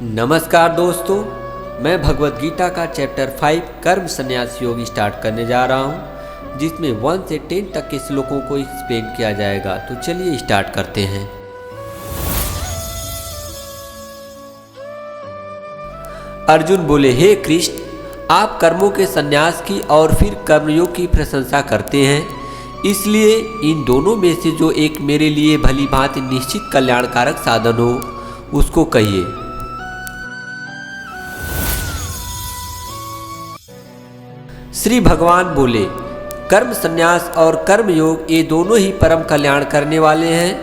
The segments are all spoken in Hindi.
नमस्कार दोस्तों, मैं भगवत गीता का चैप्टर 5 कर्म संन्यास योग स्टार्ट करने जा रहा हूं, जिसमें 1 से 10 तक के श्लोकों को एक्सप्लेन किया जाएगा। तो चलिए स्टार्ट करते हैं। अर्जुन बोले, हे कृष्ण, आप कर्मों के संन्यास की और फिर कर्मयोग की प्रशंसा करते हैं, इसलिए इन दोनों में से जो एक मेरे लिए भली भांति निश्चित कल्याणकारक साधन हो उसको कहिए। श्री भगवान बोले, कर्म संन्यास और कर्म योग ये दोनों ही परम कल्याण करने वाले हैं,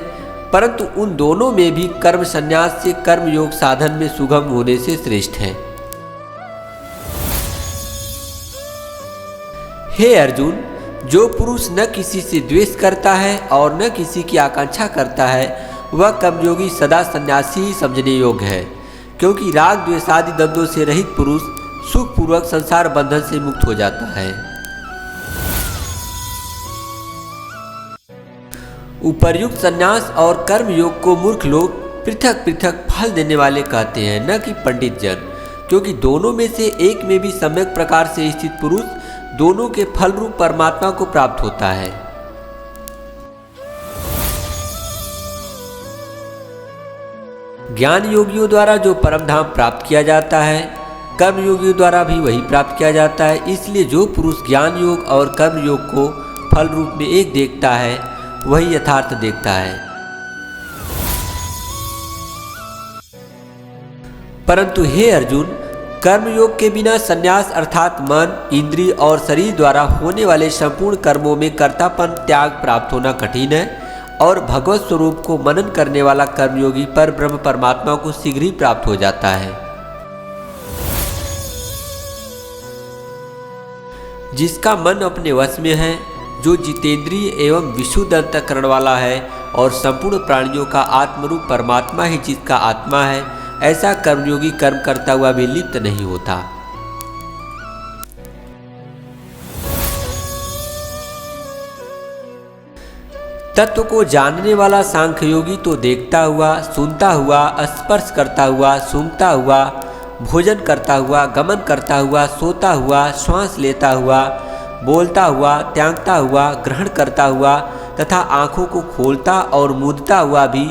परंतु उन दोनों में भी कर्म संन्यास से कर्म योग साधन में सुगम होने से श्रेष्ठ है। हे अर्जुन, जो पुरुष न किसी से द्वेष करता है और न किसी की आकांक्षा करता है, वह कर्मयोगी सदा सन्यासी ही समझने योग्य है, क्योंकि राग द्वेषादि द्वंद्वों से रहित पुरुष सुखपूर्वक संसार बंधन से मुक्त हो जाता है। उपर्युक्त संन्यास और कर्म योग को मूर्ख लोग पृथक पृथक फल देने वाले कहते हैं, न कि पंडित जन, क्योंकि दोनों में से एक में भी सम्यक प्रकार से स्थित पुरुष दोनों के फल रूप परमात्मा को प्राप्त होता है। ज्ञान योगियों द्वारा जो परम धाम प्राप्त किया जाता है, कर्म योगियों द्वारा भी वही प्राप्त किया जाता है। इसलिए जो पुरुष ज्ञान योग और कर्म योग को फल रूप में एक देखता है, वही यथार्थ देखता है। परंतु हे अर्जुन, कर्म योग के बिना संन्यास अर्थात मन, इंद्रिय और शरीर द्वारा होने वाले संपूर्ण कर्मों में कर्तापन त्याग प्राप्त होना कठिन है, और भगवत स्वरूप को मनन करने वाला कर्मयोगी पर ब्रह्म परमात्मा को शीघ्र ही प्राप्त हो जाता है। जिसका मन अपने वश में है, जो जितेंद्रिय एवं विशुद्ध अंतःकरण वाला है और संपूर्ण प्राणियों का आत्मरूप परमात्मा ही जिसका आत्मा है, ऐसा कर्मयोगी कर्म करता हुआ भी लिप्त नहीं होता। तत्व को जानने वाला सांख्ययोगी तो देखता हुआ, सुनता हुआ, स्पर्श करता हुआ, सूंघता हुआ, भोजन करता हुआ, गमन करता हुआ, सोता हुआ, श्वास लेता हुआ, बोलता हुआ, त्यागता हुआ, ग्रहण करता हुआ तथा आँखों को खोलता और मूंदता हुआ भी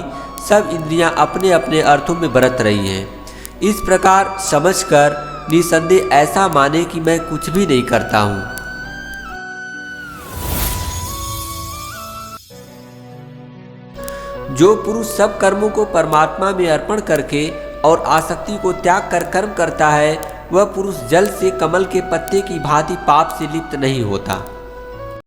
सब इंद्रियां अपने अपने अर्थों में बरत रही हैं। इस प्रकार समझकर निसंदेह ऐसा माने कि मैं कुछ भी नहीं करता हूँ। जो पुरुष सब कर्मों को परमात्मा में अर्पण करके और आसक्ति को त्याग कर कर्म करता है, वह पुरुष जल से कमल के पत्ते की भांति पाप से लिप्त नहीं होता।